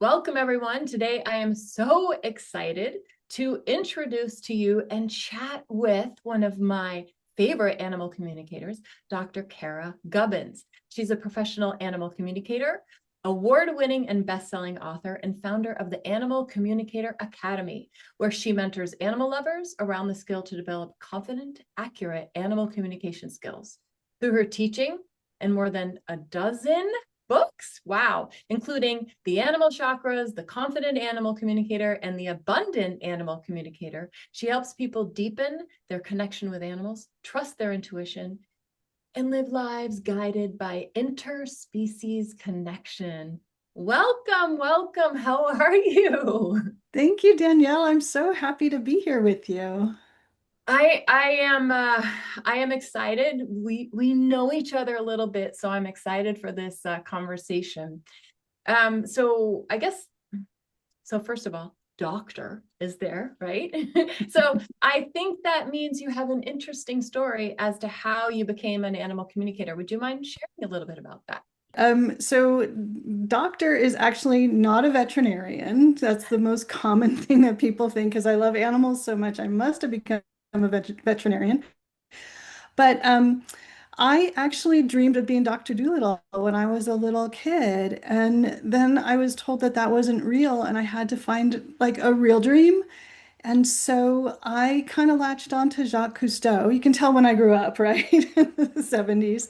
Welcome, everyone. Today, I am so excited to introduce to you and chat with one of my favorite animal communicators, Dr. Cara Gubbins. She's a professional animal communicator, award-winning and best-selling author, and founder of the Animal Communicator Academy, where she mentors animal lovers around the skill to develop confident, accurate animal communication skills. Through her teaching and more than a dozen books, wow, including The Animal Chakras, The Confident Animal Communicator, and The Abundant Animal Communicator. She helps people deepen their connection with animals, trust their intuition, and live lives guided by interspecies connection. Welcome, welcome. How are you? Thank you, Danielle. I'm so happy to be here with you. I am excited. We know each other a little bit, so I'm excited for this conversation. So I guess so first of all, doctor is there, right? So I think that means you have an interesting story as to how you became an animal communicator. Would you mind sharing a little bit about that? So doctor is actually not a veterinarian. That's the most common thing that people think because I love animals so much. I must have become a veterinarian. But I actually dreamed of being Dr. Dolittle when I was a little kid. And then I was told that that wasn't real and I had to find like a real dream. And so I kind of latched on to Jacques Cousteau. You can tell when I grew up, right? In the 70s.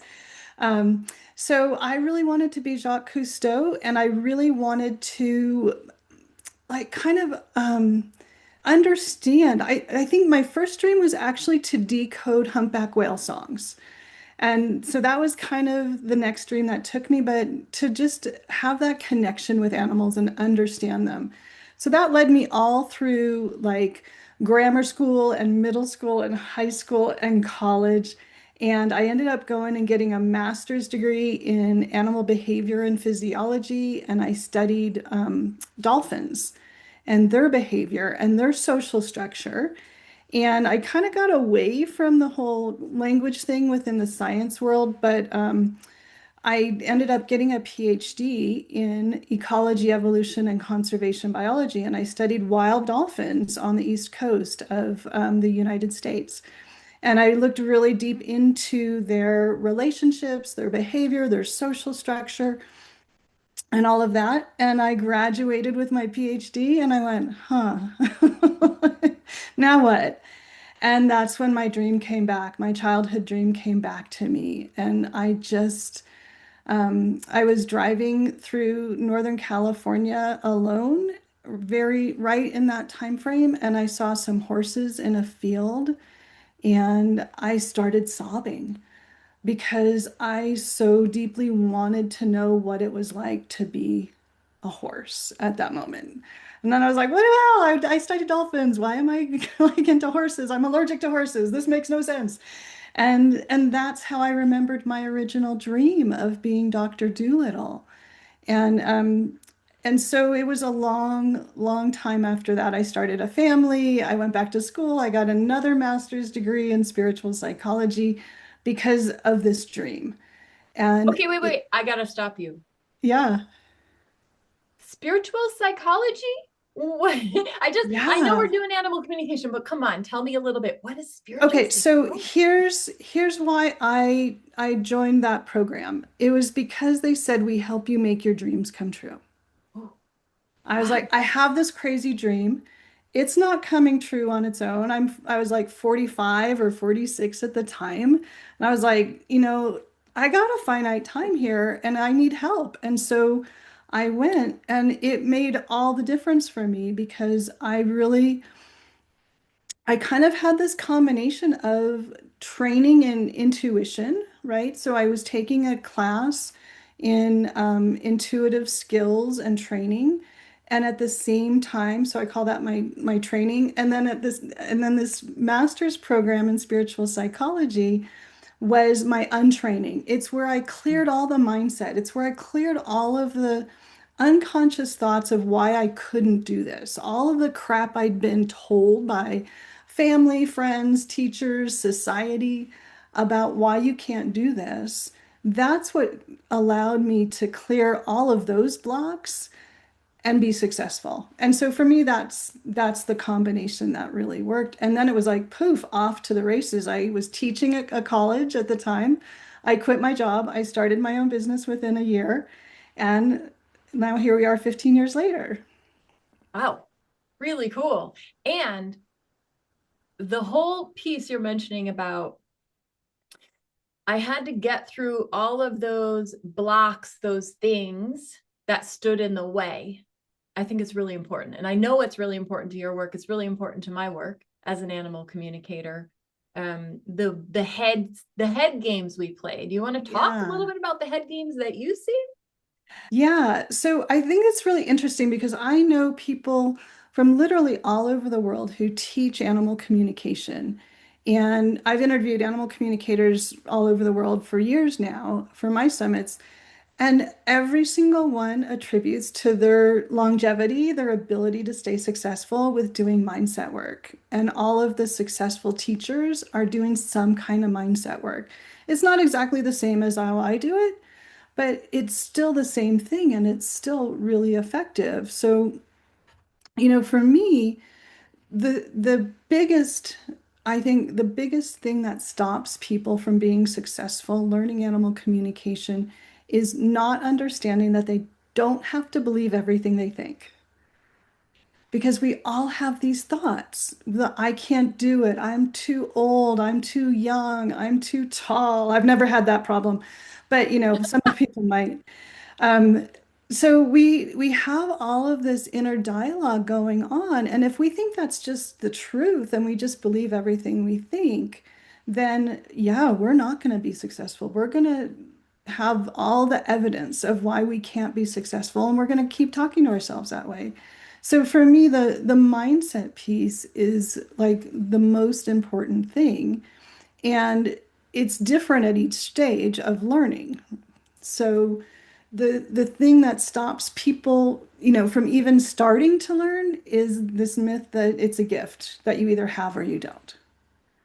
Um, so I really wanted to be Jacques Cousteau, and I really wanted to like kind of understand. I think my first dream was actually to decode humpback whale songs. And so that was kind of the next dream that took me, but to just have that connection with animals and understand them. So that led me all through like grammar school and middle school and high school and college. And I ended up going and getting a master's degree in animal behavior and physiology. And I studied dolphins and their behavior and their social structure. And I kind of got away from the whole language thing within the science world, but I ended up getting a PhD in ecology, evolution, and conservation biology. And I studied wild dolphins on the East Coast of the United States. And I looked really deep into their relationships, their behavior, their social structure, and all of that. And I graduated with my PhD, and I went, huh, now what? And that's when my dream came back. My childhood dream came back to me. And I was driving through Northern California alone, very right in that time frame, and I saw some horses in a field, and I started sobbing because I so deeply wanted to know what it was like to be a horse at that moment. And then I was like, what the hell? I studied dolphins. Why am I like into horses? I'm allergic to horses. This makes no sense. And that's how I remembered my original dream of being Dr. Dolittle. And and so it was a long, long time after that. I started a family. I went back to school. I got another master's degree in spiritual psychology because of this dream. And Okay, wait. I gotta stop you. yeah, Spiritual psychology? What? I know we're yeah. doing animal communication, but come on, tell me a little bit. What is spiritual Okay, so psychology? here's why I joined that program. It was because they said we help you make your dreams come true. Oh, I was wow. like, I have this crazy dream. It's not coming true on its own. I was like 45 or 46 at the time. And I was like, I got a finite time here and I need help. And so I went and it made all the difference for me because I kind of had this combination of training and intuition, right? So I was taking a class in intuitive skills and training, and at the same time, so I call that my training, and then this master's program in spiritual psychology was my untraining. It's where I cleared all the mindset. It's where I cleared all of the unconscious thoughts of why I couldn't do this, all of the crap I'd been told by family, friends, teachers, society about why you can't do this. That's what allowed me to clear all of those blocks and be successful. And so for me, that's the combination that really worked. And then it was like poof, off to the races. I was teaching at a college at the time. I quit my job. I started my own business within a year. And now here we are 15 years later. Wow, really cool. And the whole piece you're mentioning about I had to get through all of those blocks, those things that stood in the way. I think it's really important. And I know it's really important to your work. It's really important to my work as an animal communicator. The head games we play. Do you want to talk a little Yeah. bit about the head games that you see? Yeah, so I think it's really interesting because I know people from literally all over the world who teach animal communication. And I've interviewed animal communicators all over the world for years now for my summits. And every single one attributes to their longevity, their ability to stay successful with doing mindset work. And all of the successful teachers are doing some kind of mindset work. It's not exactly the same as how I do it, but it's still the same thing and it's still really effective. So, for me, the biggest I think the biggest thing that stops people from being successful learning animal communication is not understanding that they don't have to believe everything they think. Because we all have these thoughts. I can't do it. I'm too old. I'm too young. I'm too tall. I've never had that problem, but some people might. Um, so we have all of this inner dialogue going on, and if we think that's just the truth and we just believe everything we think, then yeah, we're not going to be successful. We're going to have all the evidence of why we can't be successful, and we're going to keep talking to ourselves that way. So for me, the mindset piece is like the most important thing, and it's different at each stage of learning. So the thing that stops people, from even starting to learn is this myth that it's a gift that you either have or you don't.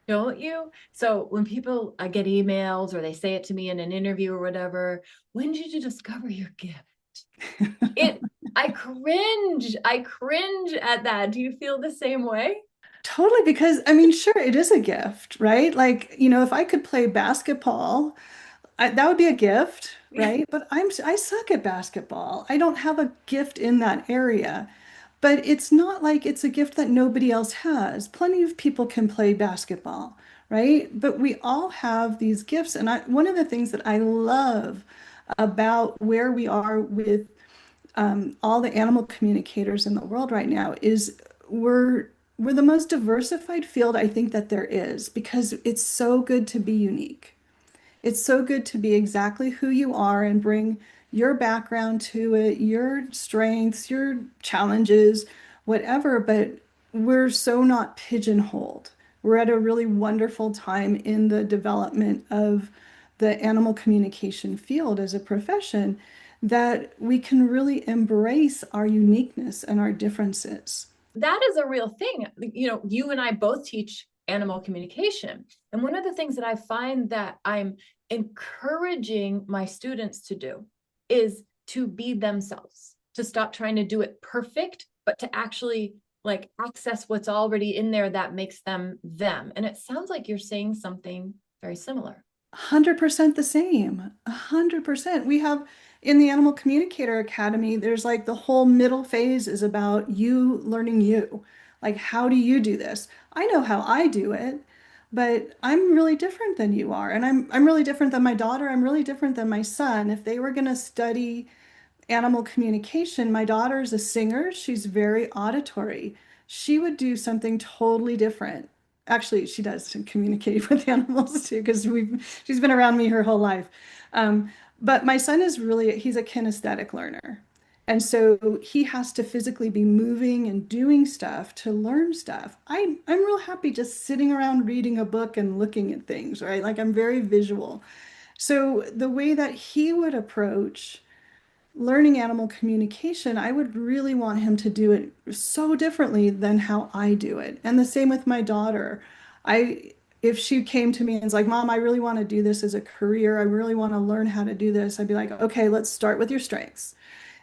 Don't you? So when people I get emails or they say it to me in an interview or whatever, when did you discover your gift? It I cringe. I cringe at that. Do you feel the same way? Totally, because I mean, sure, it is a gift, right? Like, if I could play basketball, that would be a gift, right? But I suck at basketball. I don't have a gift in that area. But it's not like it's a gift that nobody else has. Plenty of people can play basketball, right? But we all have these gifts. And one of the things that I love about where we are with all the animal communicators in the world right now is we're the most diversified field I think that there is because it's so good to be unique. It's so good to be exactly who you are and bring your background to it, your strengths, your challenges, whatever, but we're so not pigeonholed. We're at a really wonderful time in the development of the animal communication field as a profession that we can really embrace our uniqueness and our differences. That is a real thing. You and I both teach animal communication. And one of the things that I find that I'm encouraging my students to do is to be themselves, to stop trying to do it perfect, but to actually like access what's already in there that makes them them. And it sounds like you're saying something very similar. 100% the same. 100%. We have in the Animal Communicator Academy, there's like the whole middle phase is about you learning you. Like, how do you do this? I know how I do it, but I'm really different than you are. And I'm really different than my daughter. I'm really different than my son. If they were going to study animal communication. My daughter's a singer. She's very auditory. She would do something totally different. Actually, she does communicate with animals too, because she's been around me her whole life. But my son is he's a kinesthetic learner. And so he has to physically be moving and doing stuff to learn stuff. I'm real happy just sitting around reading a book and looking at things, right? Like I'm very visual. So the way that he would approach learning animal communication, I would really want him to do it so differently than how I do it. And the same with my daughter. If she came to me and was like, Mom, I really want to do this as a career, I really want to learn how to do this, I'd be like, okay, let's start with your strengths.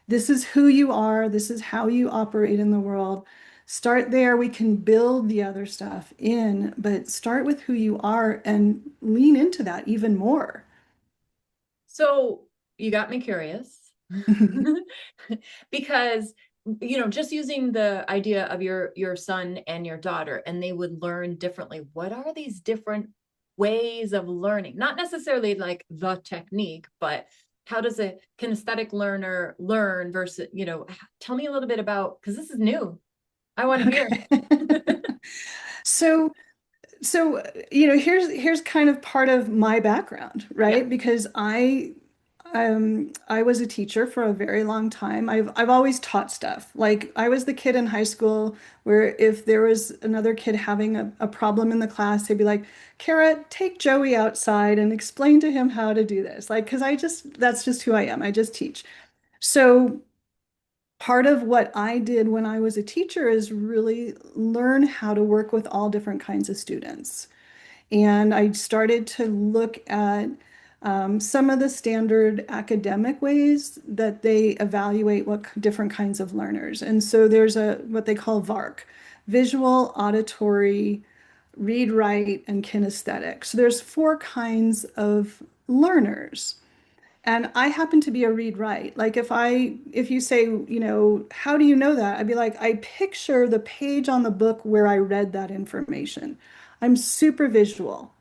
This is who you are. This is how you operate in the world. Start there. We can build the other stuff in, but start with who you are and lean into that even more. So you got me curious because just using the idea of your son and your daughter, and they would learn differently. What are these different ways of learning? Not necessarily like the technique, but how does a kinesthetic learner learn versus, tell me a little bit about, because this is new. I want to hear. Okay. So, here's kind of part of my background, Yeah. right? Because I was a teacher for a very long time. I've always taught stuff. Like I was the kid in high school where if there was another kid having a problem in the class, they'd be like, Cara, take Joey outside and explain to him how to do this. Like, because that's just who I am. I just teach. So part of what I did when I was a teacher is really learn how to work with all different kinds of students. And I started to look at some of the standard academic ways that they evaluate what different kinds of learners. And so there's what they call VARK, visual, auditory, read, write, and kinesthetic. So there's four kinds of learners. And I happen to be a read write. Like if you say, how do you know that? I'd be like, I picture the page on the book where I read that information. I'm super visual.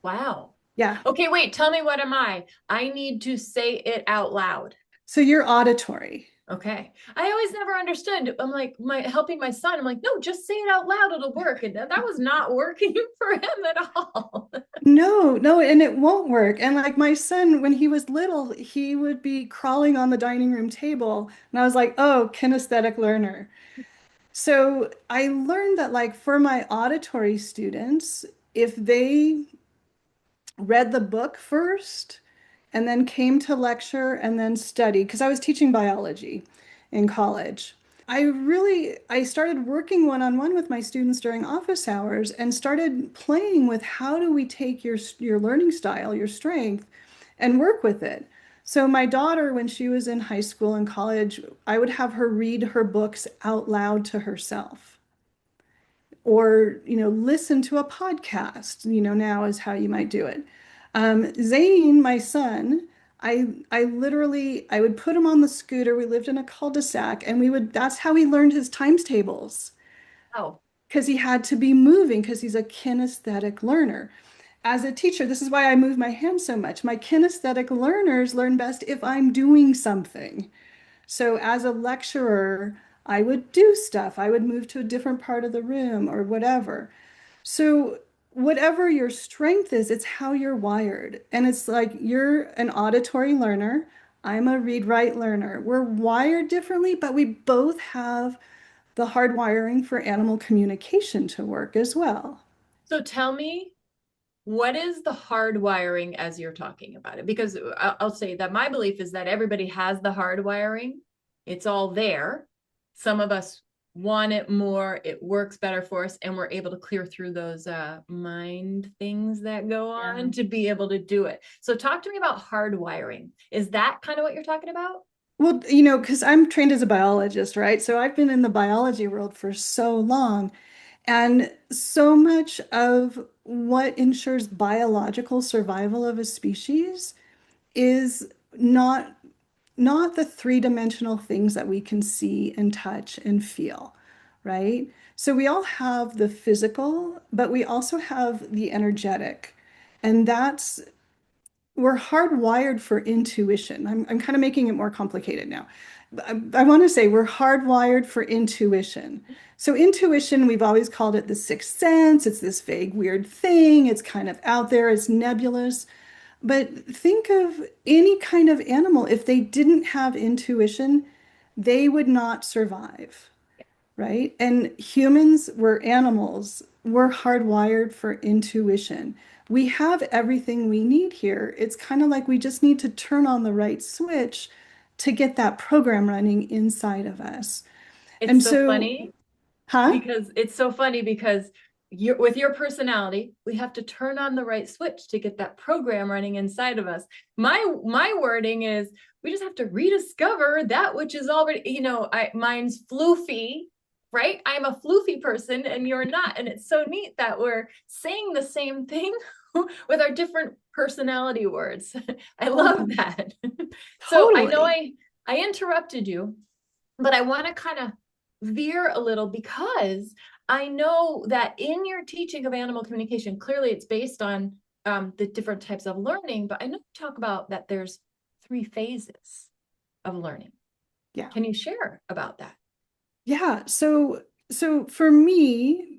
Wow. Yeah. Okay, wait, tell me, what am I? I need to say it out loud. So you're auditory. Okay. I always never understood. I'm like, helping my son. I'm like, no, just say it out loud. It'll work. And that was not working for him at all. No, no, and it won't work. And like my son, when he was little, he would be crawling on the dining room table. And I was like, oh, kinesthetic learner. So I learned that like for my auditory students, if they read the book first and then came to lecture and then studied, because I was teaching biology in college. I started working one-on-one with my students during office hours and started playing with how do we take your learning style, your strength, and work with it. So my daughter, when she was in high school and college, I would have her read her books out loud to herself or listen to a podcast, now is how you might do it. Zane, my son, I literally I would put him on the scooter. We lived in a cul-de-sac and that's how he learned his times tables Oh, because he had to be moving because he's a kinesthetic learner. As a teacher, this is why I move my hands so much. My kinesthetic learners learn best if I'm doing something. So as a lecturer, I would do stuff. I would move to a different part of the room or whatever. So whatever your strength is, it's how you're wired. And it's like you're an auditory learner. I'm a read write learner. We're wired differently, but we both have the hard wiring for animal communication to work as well. so tell me, what is the hard wiring as you're talking about it? Because I'll say that my belief is that everybody has the hard wiring. It's all there. Some of us want it more. It works better for us, and we're able to clear through those mind things that go Yeah. on to be able to do it. So talk to me about hard wiring. Is that kind of what you're talking about? Well, because I'm trained as a biologist, right? So I've been in the biology world for so long. And so much of what ensures biological survival of a species is not the three-dimensional things that we can see and touch and feel, right? So we all have the physical, but we also have the energetic. And we're hardwired for intuition. I'm kind of making it more complicated now. I want to say we're hardwired for intuition. So, intuition, we've always called it the sixth sense. It's this vague, weird thing. It's kind of out there, it's nebulous. But think of any kind of animal. If they didn't have intuition, they would not survive, right? And humans, we're animals, we're hardwired for intuition. We have everything we need here. It's kind of like we just need to turn on the right switch to get that program running inside of us. It's And so so, funny huh? because it's so funny because you're with your personality, we have to turn on the right switch to get that program running inside of us. My wording is we just have to rediscover that which is already, mine's floofy, right? I'm a floofy person and you're not. And it's so neat that we're saying the same thing with our different personality words. I love Totally. that. So I know Totally. I interrupted you, but I want to kind of veer a little because I know that in your teaching of animal communication, clearly it's based on the different types of learning, but I know you talk about that there's 3 phases of learning. Yeah. Can you share about that? Yeah. So for me,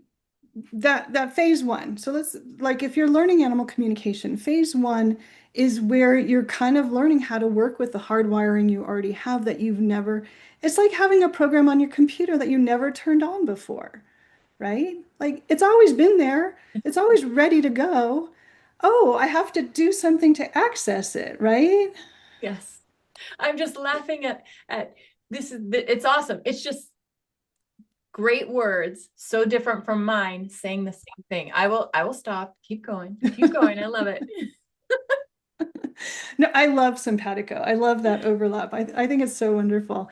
that phase one. So let's like if you're learning animal communication, phase one is where you're kind of learning how to work with the hardwiring you already have that you've never, it's like having a program on your computer that you never turned on before, right? Like it's always been there. It's always ready to go. Oh, I have to do something to access it, right? Yes. I'm just laughing at this is it's awesome. It's just great words, so different from mine saying the same thing. I will stop. Keep going. Keep going. I love it. No, I love simpatico. I love that overlap. I think it's so wonderful.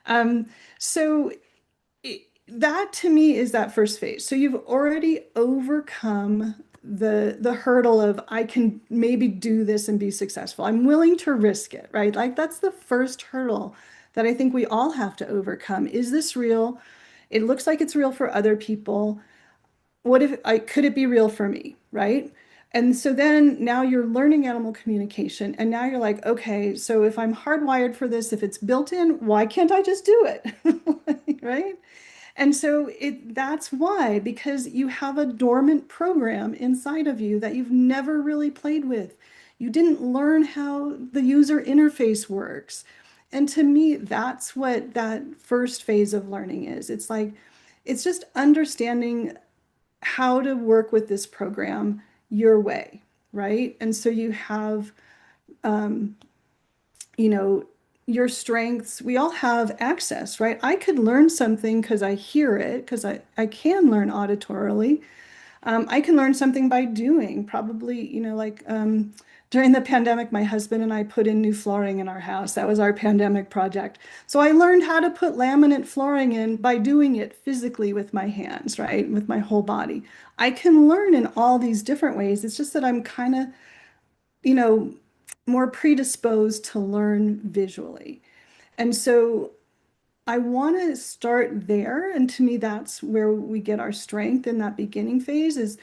Um, so that to me is that first phase. So you've already overcome the hurdle of I can maybe do this and be successful. I'm willing to risk it, right? Like that's the first hurdle that I think we all have to overcome. Is this real? It looks like it's real for other people. What if I could it be real for me, right? And so then now you're learning animal communication, and now you're like, okay, so if I'm hardwired for this, if it's built in, why can't I just do it? Right? And so that's why, because you have a dormant program inside of you that you've never really played with. You didn't learn how the user interface works. And to me, that's what that first phase of learning is. It's like, it's just understanding how to work with this program your way, right? And so you have, um, you know, your strengths. We all have access, right? I could learn something because I hear it, because I can learn auditorily. I can learn something by doing, probably, during the pandemic, my husband and I put in new flooring in our house. That was our pandemic project. So I learned how to put laminate flooring in by doing it physically with my hands, right? With my whole body. I can learn in all these different ways. It's just that I'm kind of, you know, more predisposed to learn visually. And so I want to start there. And to me, that's where we get our strength in that beginning phase is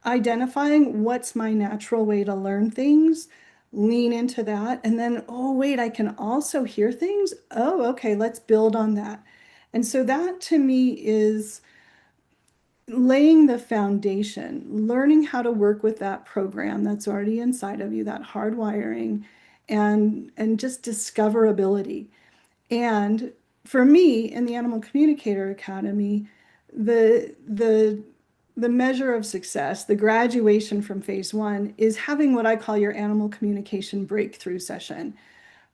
identifying what's my natural way to learn things, lean into that. And then, oh, wait, I can also hear things. Oh, okay, let's build on that. And so that to me is laying the foundation, learning how to work with that program that's already inside of you, that hardwiring, and just discoverability. And for me, in the Animal Communicator Academy, the the measure of success, the graduation from phase one, is having what I call your animal communication breakthrough session,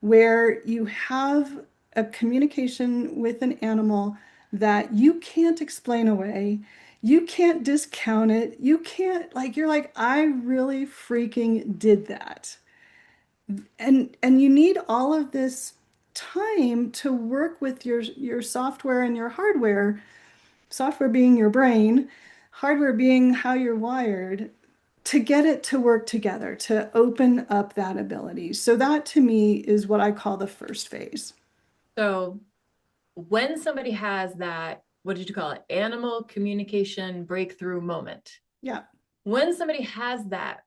where you have a communication with an animal that you can't explain away. You can't discount it. You can't, like, you're like, I really freaking did that. And you need all of this time to work with your software and your hardware, software being your brain, hardware being how you're wired, to get it to work together, to open up that ability. So that to me is what I call the first phase. So when somebody has that, what did you call it? Animal communication breakthrough moment. Yeah. When somebody has that,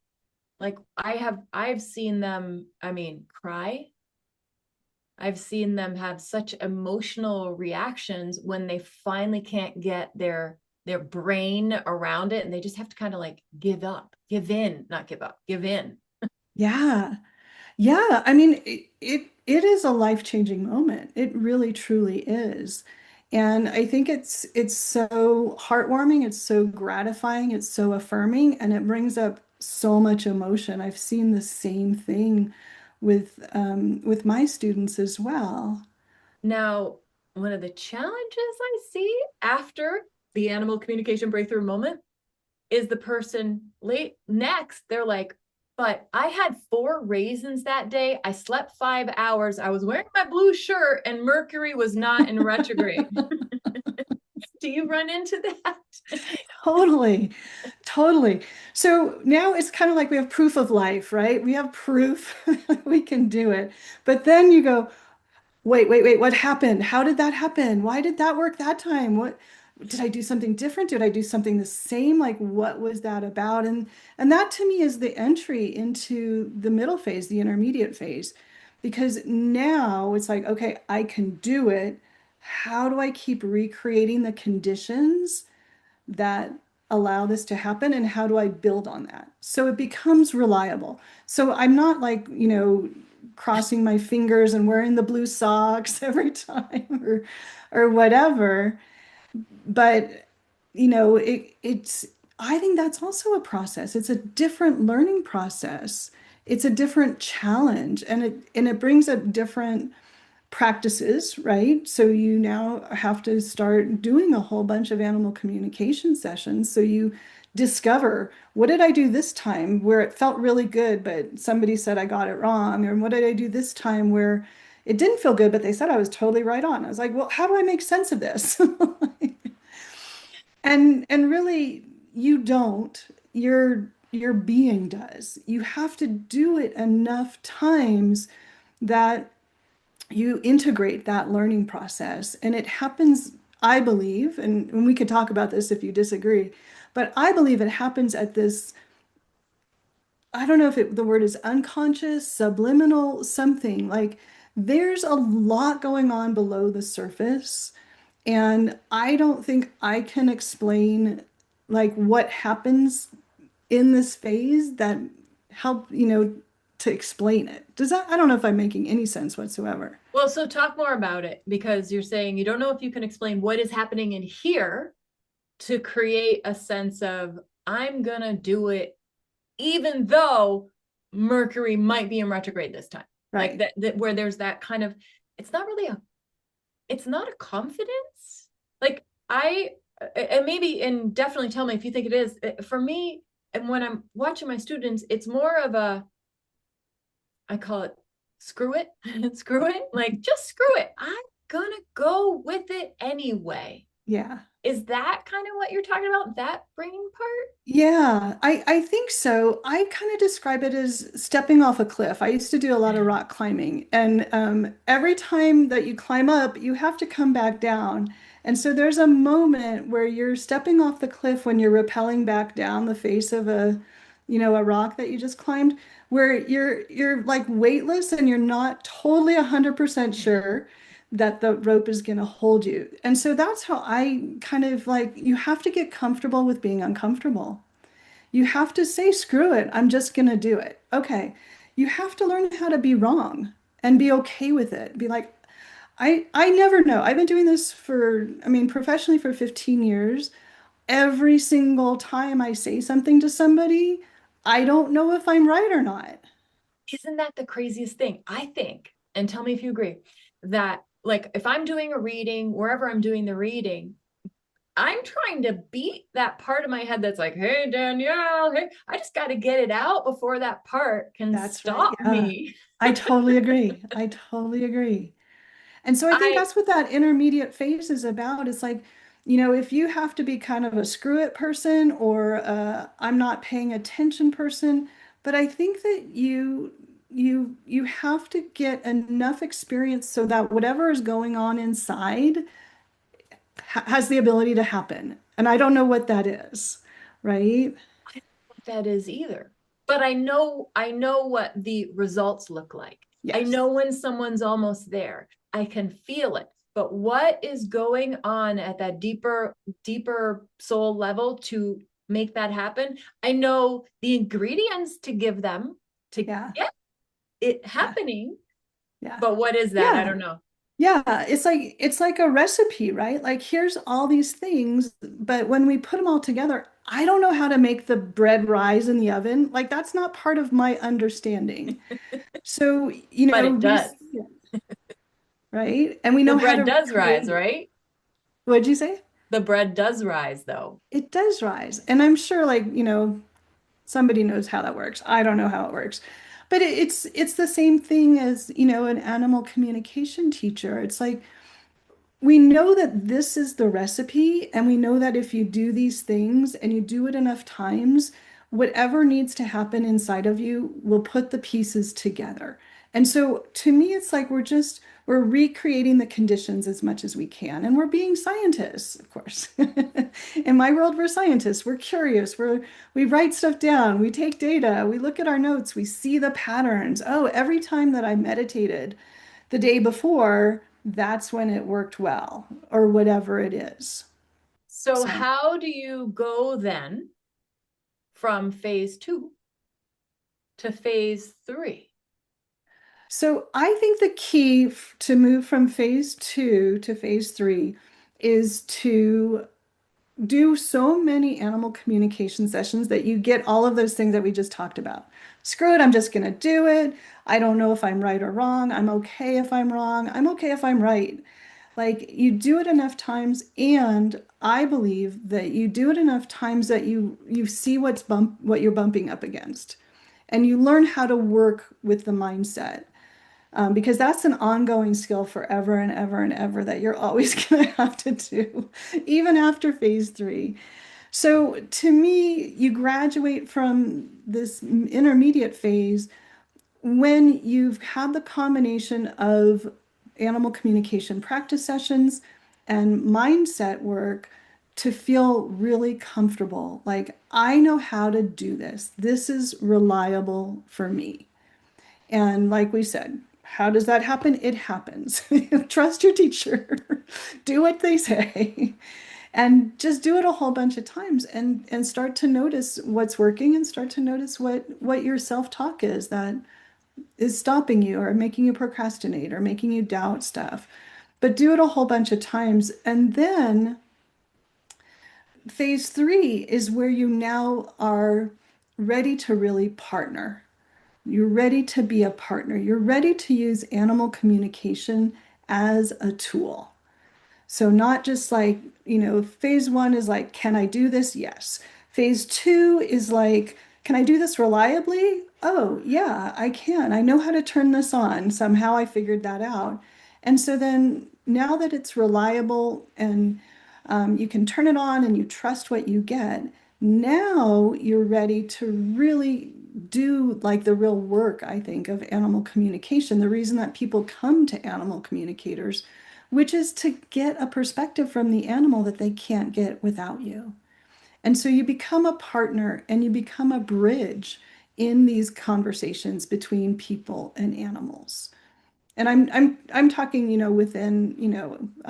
like I've seen them, I mean, cry. I've seen them have such emotional reactions when they finally can't get their brain around it and they just have to kind of like give up, give in, not give up, give in. Yeah. Yeah. I mean, it is a life-changing moment. It really truly is. And I think it's so heartwarming, it's so gratifying, it's so affirming, and it brings up so much emotion. I've seen the same thing with my students as well. Now, one of the challenges I see after the animal communication breakthrough moment is the person late next, they're like, but I had 4 raisins that day. I slept 5 hours. I was wearing my blue shirt and Mercury was not in retrograde. Do you run into that? Totally, totally. So now it's kind of like we have proof of life, right? We have proof we can do it. But then you go, wait, what happened? How did that happen? Why did that work that time? What did I do something different? Did I do something the same? Like what was that about? And that to me is the entry into the middle phase, the intermediate phase. Because now it's like, okay, I can do it. How do I keep recreating the conditions that allow this to happen, and how do I build on that so it becomes reliable? So I'm not like, crossing my fingers and wearing the blue socks every time or whatever. But it's I think that's also a process. It's a different learning process. It's a different challenge, and it brings up different practices, right? So you now have to start doing a whole bunch of animal communication sessions. So you discover, what did I do this time where it felt really good, but somebody said I got it wrong? Or what did I do this time where it didn't feel good, but they said I was totally right on? I was like, well, how do I make sense of this? And really, you don't. Your being does. You have to do it enough times that you integrate that learning process. And it happens, I believe, and we could talk about this if you disagree, but I believe it happens at this, I don't know if the word is unconscious, subliminal, something like there's a lot going on below the surface. And I don't think I can explain like what happens in this phase that help, to explain it. Does that, I don't know if I'm making any sense whatsoever. Well, so talk more about it because you're saying you don't know if you can explain what is happening in here to create a sense of, I'm going to do it even though Mercury might be in retrograde this time. Like Right. that where there's that kind of, it's not really it's not a confidence. Like and maybe, and definitely tell me if you think it is. For me, and when I'm watching my students, it's more of a, I call it screw it, screw it, like just screw it. I'm gonna go with it anyway. Yeah. Is that kind of what you're talking about? That bringing part? Yeah, I think so. I kind of describe it as stepping off a cliff. I used to do a lot of rock climbing, and every time that you climb up, you have to come back down. And so there's a moment where you're stepping off the cliff when you're rappelling back down the face of a rock that you just climbed, where you're like weightless and you're not totally 100% sure that the rope is going to hold you. And so that's how I kind of like, you have to get comfortable with being uncomfortable. You have to say, screw it, I'm just going to do it. Okay. You have to learn how to be wrong and be okay with it. Be like, I never know. I've been doing this professionally for 15 years. Every single time I say something to somebody, I don't know if I'm right or not. Isn't that the craziest thing? I think, and tell me if you agree, that like if I'm doing a reading, wherever I'm doing the reading, I'm trying to beat that part of my head that's like, hey, Danielle, hey, I just got to get it out before that part can That's right. stop Yeah. me. I totally agree. I totally agree. And so I think I, that's what that intermediate phase is about. It's like, if you have to be kind of a screw it person or I'm not paying attention person, but I think that you have to get enough experience so that whatever is going on inside has the ability to happen. And I don't know what that is, right? I don't know what that is either. But I know what the results look like. I Yes. know when someone's almost there. I can feel it. But what is going on at that deeper soul level to make that happen? I know the ingredients to give them to Yeah. get it Yeah. happening. Yeah. But what is that? I Yeah. don't know. Yeah, it's like a recipe, right? Like here's all these things, but when we put them all together, I don't know how to make the bread rise in the oven. Like that's not part of my understanding. So, But it we does. see it, right? And we The know how to bread does recreate rise, it. right? What'd you say? The bread does rise, though. It does rise. And I'm sure like, Somebody knows how that works. I don't know how it works. But it's the same thing as, an animal communication teacher. It's like we know that this is the recipe, and we know that if you do these things and you do it enough times, whatever needs to happen inside of you will put the pieces together. And so to me, it's like we're recreating the conditions as much as we can. And we're being scientists, of course. In my world, we're scientists. We're curious. We write stuff down. We take data. We look at our notes. We see the patterns. Oh, every time that I meditated the day before, that's when it worked well, or whatever it is. So So, how do you go then from phase 2 to phase 3? so I think the key to move from phase 2 to phase 3 is to do so many animal communication sessions that you get all of those things that we just talked about. Screw it, I'm just going to do it. I don't know if I'm right or wrong. I'm okay if I'm wrong. I'm okay if I'm right. Like you do it enough times, and I believe that you do it enough times that you see what you're bumping up against, and you learn how to work with the mindset. Because that's an ongoing skill forever and ever and ever that you're always going to have to do, even after phase 3. So to me, you graduate from this intermediate phase when you've had the combination of animal communication practice sessions and mindset work to feel really comfortable. Like, I know how to do this. This is reliable for me. And like we said, how does that happen? It happens. Trust your teacher. Do what they say. And just do it a whole bunch of times and start to notice what's working and start to notice what your self-talk is stopping you or making you procrastinate or making you doubt stuff. But do it a whole bunch of times. And then phase 3 is where you now are ready to really partner. You're ready to be a partner. You're ready to use animal communication as a tool. So not just like, phase 1 is like, can I do this? Yes. Phase 2 is like, can I do this reliably? Oh, yeah, I can. I know how to turn this on. Somehow I figured that out. And so then now that it's reliable and you can turn it on and you trust what you get, now you're ready to really do like the real work, I think, of animal communication. The reason that people come to animal communicators, which is to get a perspective from the animal that they can't get without you. And so you become a partner and you become a bridge in these conversations between people and animals. And I'm talking, within,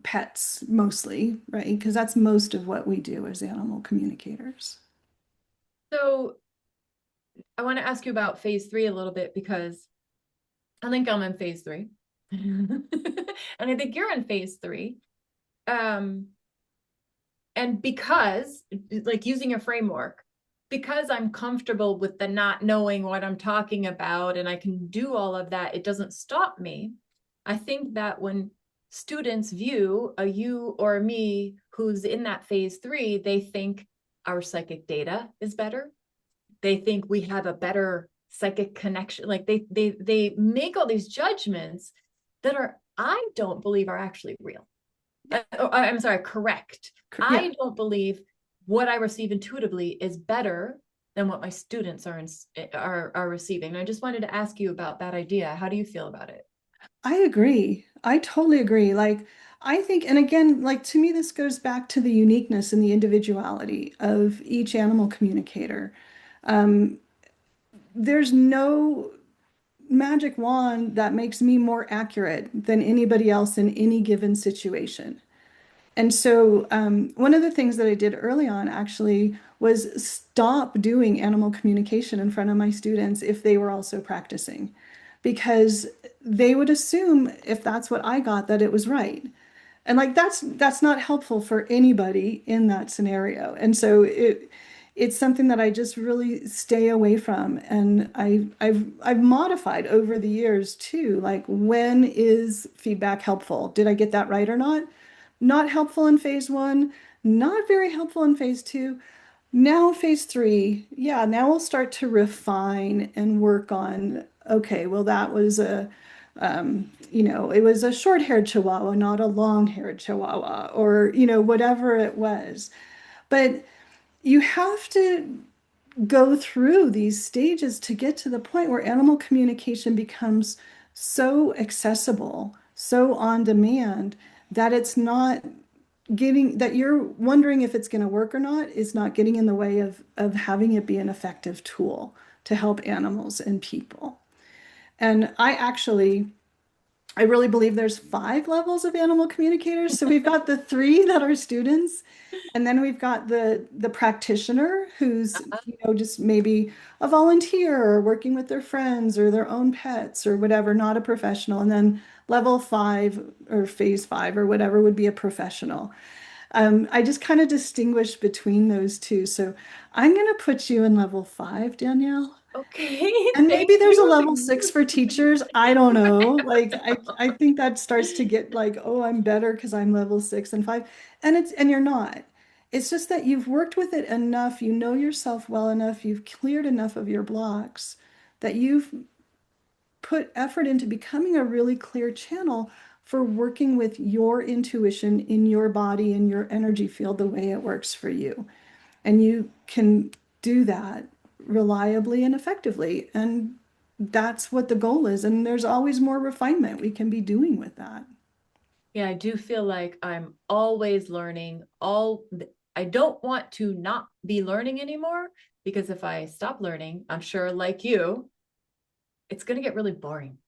pets mostly, right? Because that's most of what we do as animal communicators. So I want to ask you about phase 3 a little bit because I think I'm in phase 3. And I think you're in phase 3. And because, like, using a framework, because I'm comfortable with the not knowing what I'm talking about and I can do all of that, it doesn't stop me. I think that when students view a you or a me who's in that phase 3, they think our psychic data is better. They think we have a better psychic connection. Like they make all these judgments that I don't believe are actually real. I'm sorry, correct. Yeah. I don't believe what I receive intuitively is better than what my students are receiving. And I just wanted to ask you about that idea. How do you feel about it? I agree. I totally agree. Like, I think, and again, like to me, this goes back to the uniqueness and the individuality of each animal communicator. Um, there's no magic wand that makes me more accurate than anybody else in any given situation. And so, one of the things that I did early on actually was stop doing animal communication in front of my students if they were also practicing, because they would assume if that's what I got, that it was right. And like that's not helpful for anybody in that scenario. And so it's something that I just really stay away from. And I've modified over the years too. Like, when is feedback helpful? Did I get that right or not? Not helpful in phase 1, not very helpful in phase 2. Now, phase three, yeah, now we'll start to refine and work on, okay, well, that was it was a short-haired Chihuahua, not a long-haired Chihuahua, or, whatever it was. But you have to go through these stages to get to the point where animal communication becomes so accessible, so on demand, that it's not getting that you're wondering if it's going to work or not is not getting in the way of having it be an effective tool to help animals and people. And I really believe there's 5 levels of animal communicators. So we've got the 3 that are students, and then we've got the practitioner who's, just maybe a volunteer or working with their friends or their own pets or whatever, not a professional. And then level 5 or phase 5 or whatever would be a professional. I just kind of distinguish between those two. So I'm going to put you in level 5, Danielle. Okay, And thank maybe there's a level you. 6 for teachers. I don't know. Like I think that starts to get like, oh, I'm better because I'm level 6 and 5. And you're not. It's just that you've worked with it enough, you know yourself well enough, you've cleared enough of your blocks that you've put effort into becoming a really clear channel for working with your intuition in your body and your energy field the way it works for you. And you can do that reliably and effectively. And that's what the goal is. And there's always more refinement we can be doing with that. Yeah, I do feel like I'm always learning. I don't want to not be learning anymore because if I stop learning, I'm sure like you, it's going to get really boring.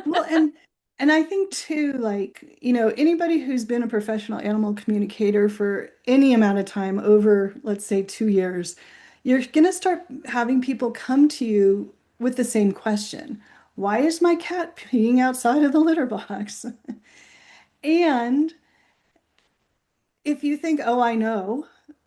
Well, and I think too, like, anybody who's been a professional animal communicator for any amount of time, over, let's say, 2 years, you're gonna start having people come to you with the same question. Why is my cat peeing outside of the litter box? And if you think, oh, I know,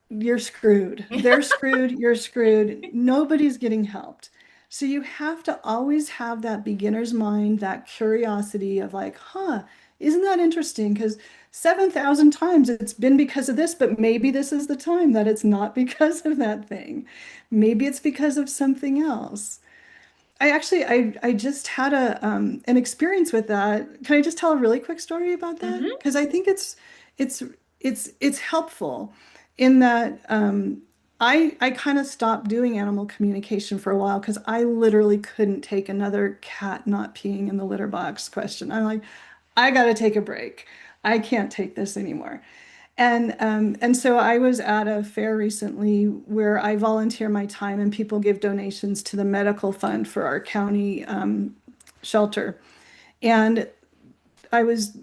you're screwed. They're screwed. You're screwed. Nobody's getting helped. So you have to always have that beginner's mind, that curiosity of like, huh, isn't that interesting? Because 7,000 times it's been because of this, but maybe this is the time that it's not because of that thing. Maybe it's because of something else. I just had an experience with that. Can I just tell a really quick story about that? Hmm. Because I think it's it's helpful in that I kind of stopped doing animal communication for a while because I literally couldn't take another cat not peeing in the litter box question. I'm like, I got to take a break. I can't take this anymore. And so I was at a fair recently where I volunteer my time and people give donations to the medical fund for our county shelter. And I was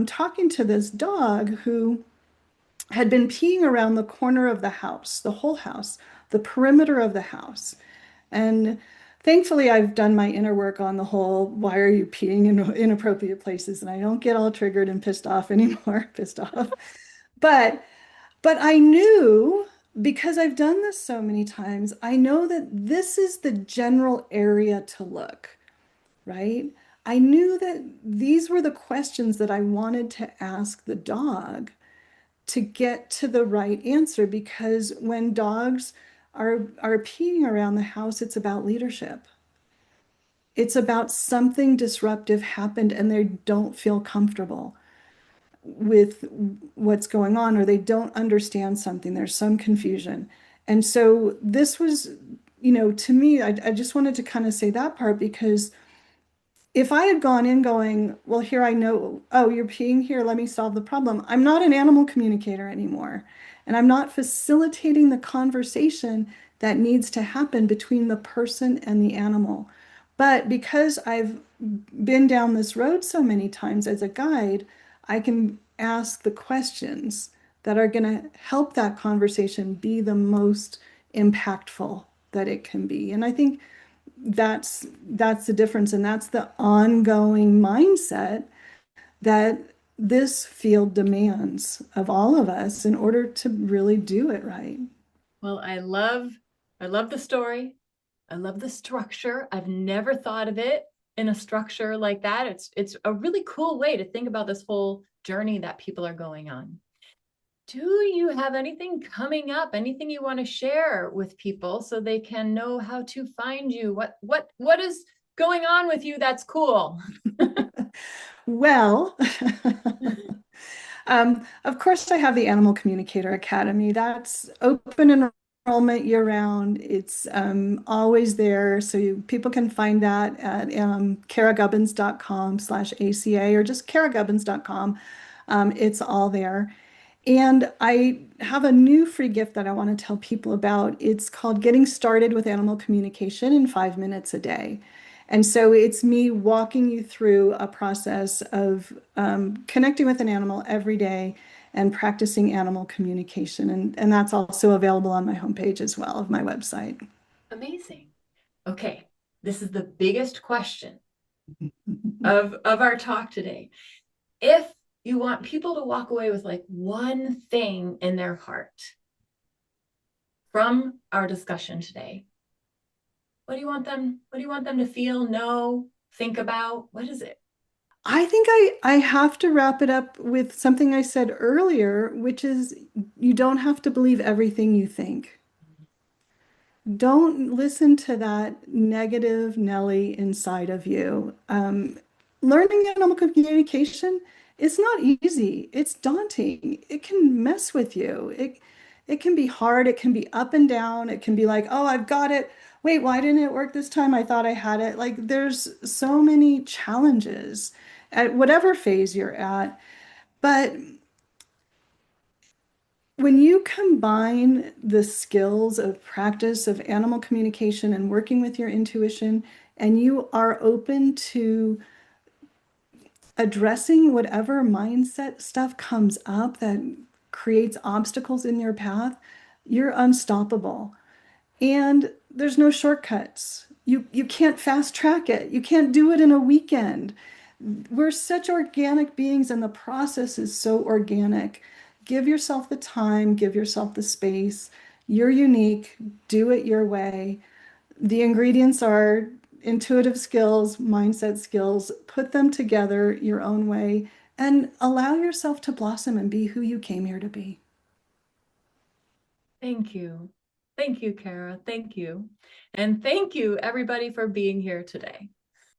talking to this dog who had been peeing around the corner of the house, the whole house, the perimeter of the house. And thankfully, I've done my inner work on the whole, why are you peeing in inappropriate places? And I don't get all triggered and pissed off anymore, pissed off. But but I knew, because I've done this so many times, I know that this is the general area to look, right? I knew that these were the questions that I wanted to ask the dog to get to the right answer, because when dogs are peeing around the house, it's about leadership. It's about something disruptive happened and they don't feel comfortable with what's going on, or they don't understand something. There's some confusion. And so this was, to me, I just wanted to kind of say that part, because if I had gone in going, well, here I know, oh, you're peeing here, let me solve the problem. I'm not an animal communicator anymore. And I'm not facilitating the conversation that needs to happen between the person and the animal. But because I've been down this road so many times as a guide, I can ask the questions that are going to help that conversation be the most impactful that it can be. And I think that's the difference, and that's the ongoing mindset that this field demands of all of us in order to really do it right. Well, I love the story. I love the structure. I've never thought of it in a structure like that. It's a really cool way to think about this whole journey that people are going on. Do you have anything coming up, anything you want to share with people so they can know how to find you? What is going on with you that's cool? Well, of course, I have the Animal Communicator Academy. That's open enrollment year round. It's always there. So people can find that at caragubbins.com/ACA or just caragubbins.com. It's all there. And I have a new free gift that I want to tell people about. It's called Getting Started with Animal Communication in 5 minutes a day. And so it's me walking you through a process of connecting with an animal every day and practicing animal communication. And that's also available on my homepage as well of my website. Amazing. Okay, this is the biggest question of our talk today. If you want people to walk away with like one thing in their heart from our discussion today, what do you want them to feel, know, think about? What is it? I think I have to wrap it up with something I said earlier, which is you don't have to believe everything you think. Don't listen to that negative Nelly inside of you. Learning animal communication is not easy. It's daunting. It can mess with you. It can be hard. It can be up and down. It can be like, oh, I've got it. Wait, why didn't it work this time? I thought I had it. Like there's so many challenges at whatever phase you're at. But when you combine the skills of practice of animal communication and working with your intuition, and you are open to addressing whatever mindset stuff comes up that creates obstacles in your path, you're unstoppable. And there's no shortcuts. You can't fast track it. You can't do it in a weekend. We're such organic beings and the process is so organic. Give yourself the time, give yourself the space. You're unique. Do it your way. The ingredients are intuitive skills, mindset skills. Put them together your own way and allow yourself to blossom and be who you came here to be. Thank you. Thank you, Cara. Thank you. And thank you, everybody, for being here today.